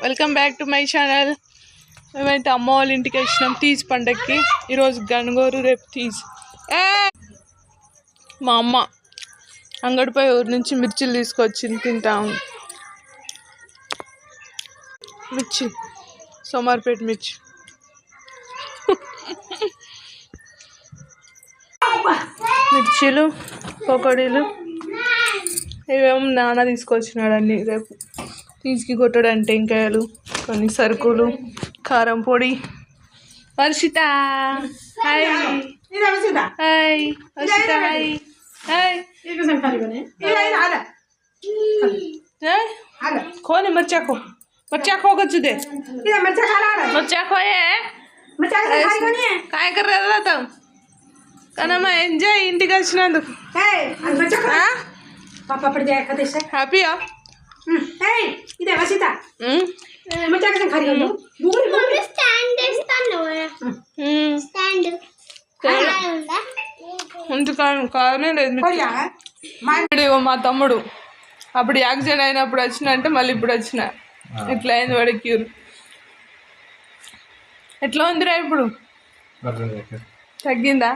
Welcome back to my channel. మేమైతే అమ్మ వాళ్ళ ఇంటికి వచ్చినాం తీజ్ పండగకి. ఈరోజు గణగోరు, రేపు తీజ్. మా అమ్మ అంగడిపై ఊరి నుంచి మిర్చిలు తీసుకొచ్చింది, తింటాం. మిర్చి, సోమార్పేట మిర్చి. మిర్చీలు, పకోడీలు, ఇవేమో నాన్న తీసుకొచ్చినాడు అన్ని. రేపు తీసికి కొట్టడానికి టెంకాయలు, కొన్ని సరుకులు, కారం పొడి. Varshitha hi hi, Varshitha hi hi. కోని मरचा खो गचुदे मरचा खो ये काय कर रहा था कनमा एंजॉय इंटिకి వచ్చినందుకు. హ్యాపీయా? ఇదే వసిత మచ్చా కసం ఖాళీ ఉండు బుగురు స్టాండ్ చేస్తాను స్టాండ్ ఉంటు కారణం లేదు. మా తమ్ముడు అప్పుడు యాక్సిడెంట్ అయినప్పుడు వచ్చిన అంటే మళ్ళీ ఇప్పుడు వచ్చిన. ఇట్లా అయింది వాడి క్యూర్. ఎట్లా ఉందిరా ఇప్పుడు? తగ్గిందా?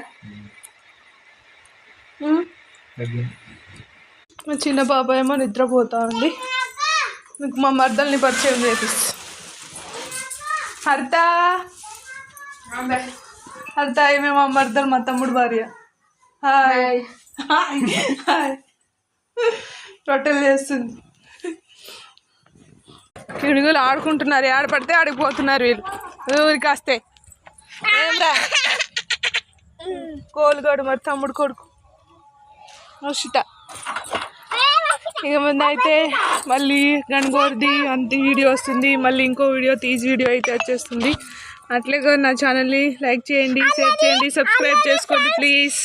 మా చిన్న పాప ఏమో నిద్రపోతా ఉంది. మీకు మా మర్దల్ని పరిచయం చేపిస్తా. హరిత హరిత ఏమే మా మర్దలు, మా తమ్ముడు భార్య. Hi hi hi. రొట్టెలు చేస్తుంది. పిడుగులు ఆడుకుంటున్నారు, ఆడపడితే ఆడిపోతున్నారు వీళ్ళు. ఊరికి వస్తే ఏమ్రా కోలుగోడు మరి తమ్ముడు కొడుకు వర్షిత. ఇక ముందు అయితే మళ్ళీ గణగోరిది అంత వీడియో వస్తుంది, మళ్ళీ ఇంకో వీడియో తీసి వీడియో అయితే వచ్చేస్తుంది. అట్లే నా ఛానల్ని లైక్ చేయండి, షేర్ చేయండి, సబ్స్క్రైబ్ చేసుకోండి ప్లీజ్.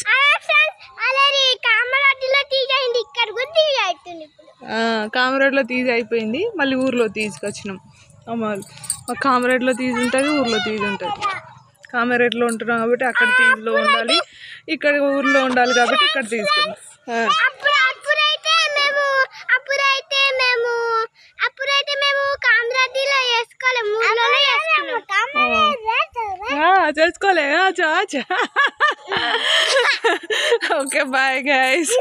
కామరేడ్లో తీసి అయిపోయింది, మళ్ళీ ఊర్లో తీసుకొచ్చినాం. అమ్మాలు మాకు కామరేడ్లో తీసి ఉంటుంది, ఊర్లో తీసి ఉంటుంది. కామరేడ్లో ఉంటున్నాం కాబట్టి అక్కడ తీసిలో ఉండాలి, ఇక్కడ ఊర్లో ఉండాలి కాబట్టి ఇక్కడ తీసుకెళ్ళి. చేసుకోలే. Okay bye guys.